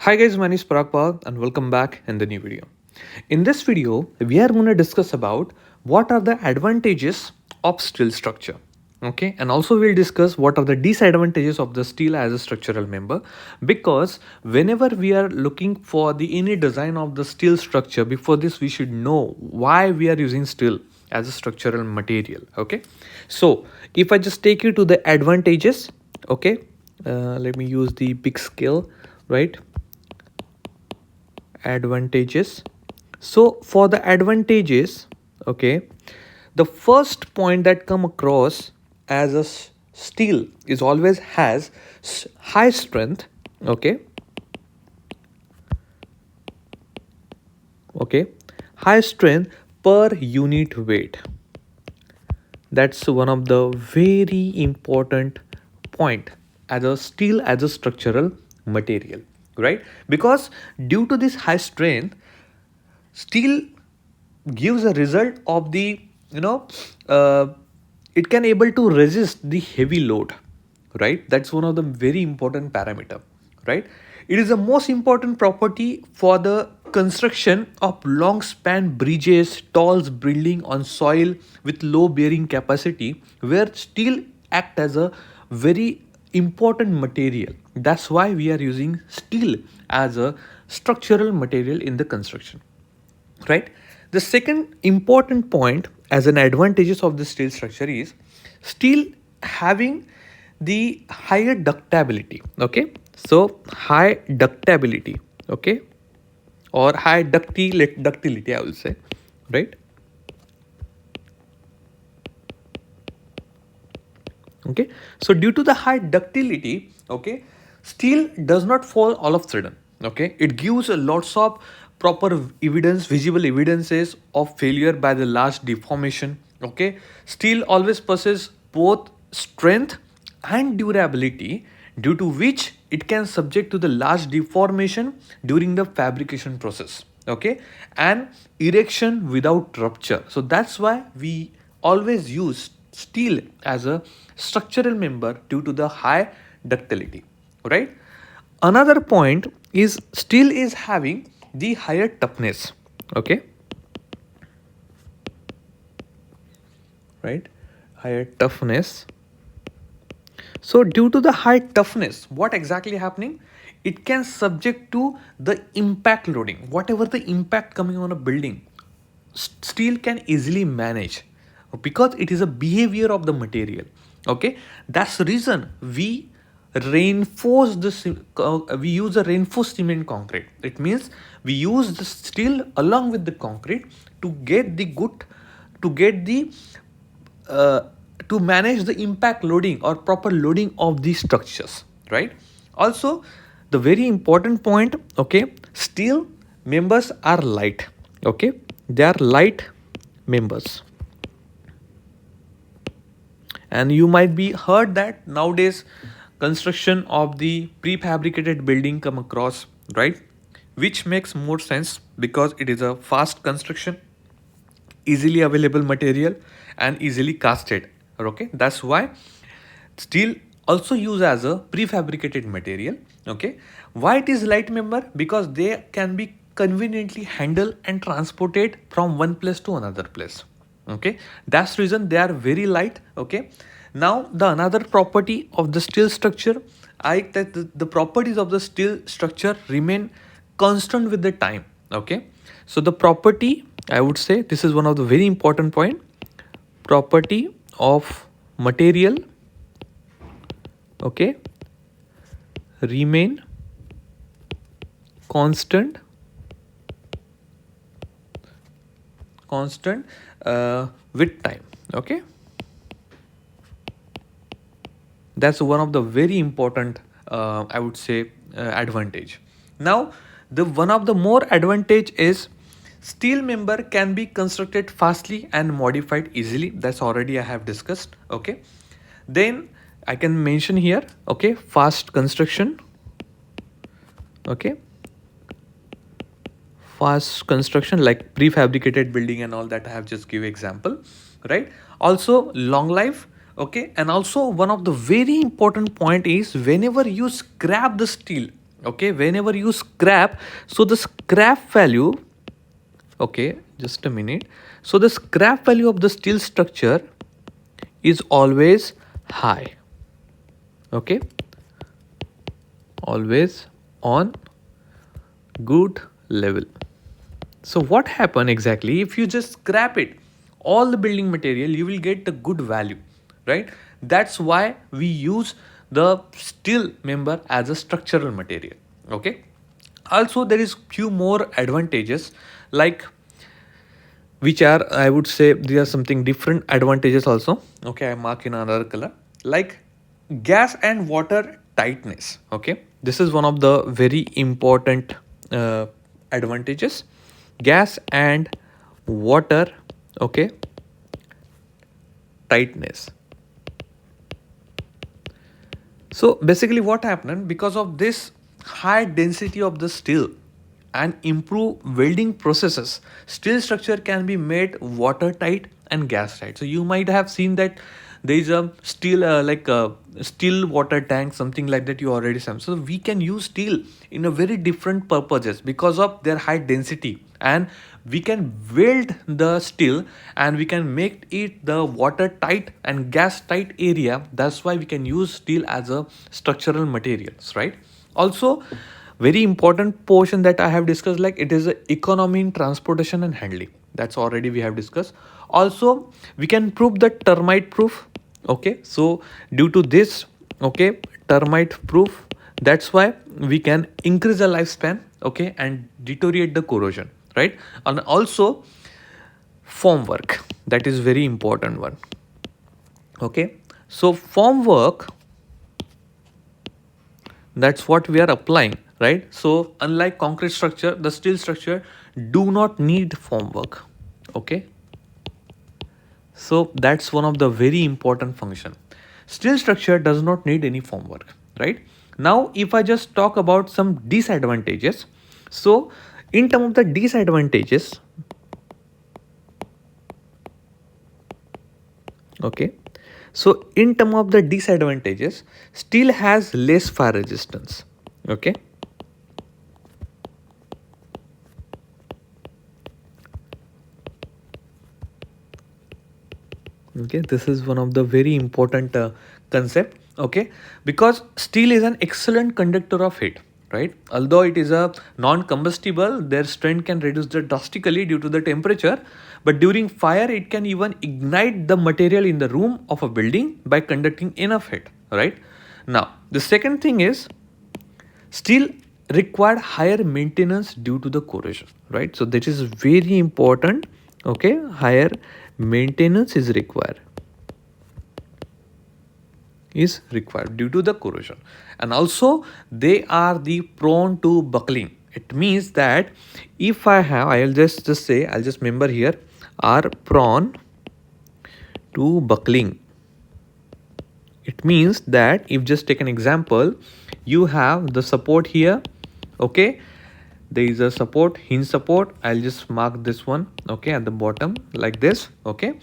Hi guys, my name is Parag and welcome back in the new video. In this video, we are going to discuss about what are the advantages of steel structure. Okay, and also we'll discuss what are the disadvantages of the steel as a structural member, because whenever we are looking for the any design of the steel structure, before this we should know why we are using steel as a structural material. Okay, so if I just take you to the advantages, okay, let me use the big scale, right? Advantages. So for the advantages, okay, the first point that come across as a steel is always has high strength. Okay, okay, high strength per unit weight. That's one of the very important point as a steel as a structural material, right? Because due to this high strength, steel gives a result of the, you know uh, it can able to resist the heavy load, right? That's one of the very important parameter, right? It is the most important property for the construction of long span bridges, tall building on soil with low bearing capacity, where steel act as a very important material. That's why we are using steel as a structural material in the construction, right? The second important point as an advantages of the steel structure is steel having the higher ductability. Okay, so high ductability, okay, or high ductility I will say, right? Okay, so due to the high ductility, okay, steel does not fall all of sudden. Okay, it gives a lots of proper evidence, visible evidences of failure by the large deformation. Okay, steel always possesses both strength and durability, due to which it can subject to the large deformation during the fabrication process. Okay, and erection without rupture. So that's why we always use steel as a structural member due to the high ductility, right? Another point is steel is having the higher toughness. Okay, right, higher toughness. So due to the high toughness, what exactly happening? It can subject to the impact loading. Whatever the impact coming on a building, steel can easily manage, because it is a behavior of the material. Okay, that's the reason we reinforce we use a reinforced cement concrete. It means we use the steel along with the concrete to get the good, to get the uh, to manage the impact loading or proper loading of these structures, right? Also, the very important point, okay, steel members are light. Okay, they are light members. And you might be heard that nowadays construction of the prefabricated building come across, right? Which makes more sense because it is a fast construction, easily available material, and easily casted. Okay, that's why steel also used as a prefabricated material. Okay, why it is light member? Because they can be conveniently handled and transported from one place to another place. Okay, that's the reason they are very light. Okay, now the another property of the steel structure, I that the properties of the steel structure remain constant with the time. Okay, so the property, I would say this is one of the very important point. Property of material, okay, remain constant, constant with time. Okay, that's one of the very important, I would say, advantage. Now the one of the more advantage is steel member can be constructed fastly and modified easily. That's already I have discussed. Okay, then I can mention here, okay, fast construction. Okay, fast construction like prefabricated building and all that I have just give example, right? Also long life. Okay, and also one of the very important point is whenever you scrap the steel, Okay, whenever you scrap, so the scrap value, okay, just a minute. So the scrap value of the steel structure is always high. Okay, always on good level. So what happen exactly if you just scrap it, all the building material, you will get the good value, right? That's why we use the steel member as a structural material. Okay, also there is few more advantages, like, which are, I would say, there are something different advantages also. Okay, I mark in another color, like gas and water tightness. Okay, this is one of the very important advantages, gas and water, okay, tightness. So basically what happened, because of this high density of the steel and improve welding processes, steel structure can be made watertight and gas tight. So you might have seen that there is a steel like a steel water tank, something like that you already saw. So we can use steel in a very different purposes because of their high density, and we can weld the steel and we can make it the watertight and gas tight area. That's why we can use steel as a structural materials, right? Also, very important portion that I have discussed, like it is a economy in transportation and handling, that's already we have discussed. Also we can prove the termite proof. Okay, so due to this, okay, termite proof, that's why we can increase the lifespan, okay, and deteriorate the corrosion, right? And also form work, that is very important one. Okay, so form work, that's what we are applying, right? So unlike concrete structure, the steel structure do not need form work. Okay, so that's one of the very important function. Steel structure does not need any form work, right? Now if I just talk about some disadvantages, so in terms of the disadvantages, okay, so in terms of the disadvantages, steel has less fire resistance. Okay, okay, this is one of the very important concept. Okay, because steel is an excellent conductor of heat, right? Although it is a non-combustible, their strength can reduce drastically due to the temperature, but during fire it can even ignite the material in the room of a building by conducting enough heat, right? Now the second thing is, steel required higher maintenance due to the corrosion, right? So that is very important. Okay, higher maintenance is required due to the corrosion, and also they are the prone to buckling. It means that if I have, I'll just say, I'll just remember here, are prone to buckling. It means that if just take an example, you have the support here. Okay, there is a support, hinge support, I'll just mark this one, okay, at the bottom like this. Okay,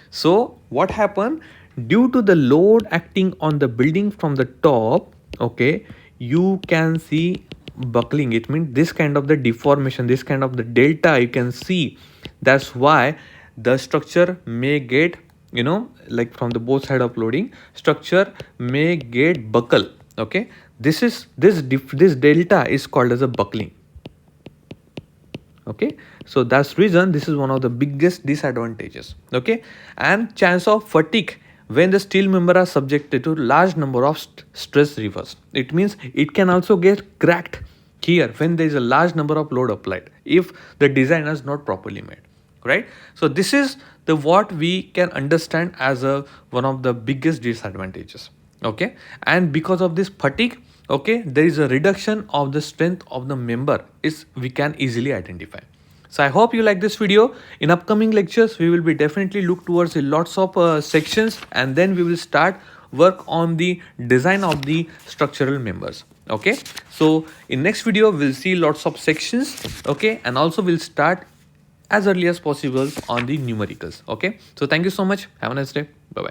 so what happened, due to the load acting on the building from the top, okay, you can see buckling. It means this kind of the deformation, this kind of the delta you can see. That's why the structure may get, you know, like from the both side of loading, structure may get buckle. Okay, this is this delta is called as a buckling. Okay, so that's reason this is one of the biggest disadvantages. Okay, and chance of fatigue when the steel member are subjected to large number of stress reverse. It means it can also get cracked here when there is a large number of load applied if the design is not properly made, right? So this is the what we can understand as a one of the biggest disadvantages. Okay, and because of this fatigue, okay, there is a reduction of the strength of the member is we can easily identify. So I hope you like this video. In upcoming lectures we will be definitely look towards lots of sections, and then we will start work on the design of the structural members. Okay, so in next video we'll see lots of sections. Okay, and also we'll start as early as possible on the numericals. Okay, so thank you so much, have a nice day, bye bye.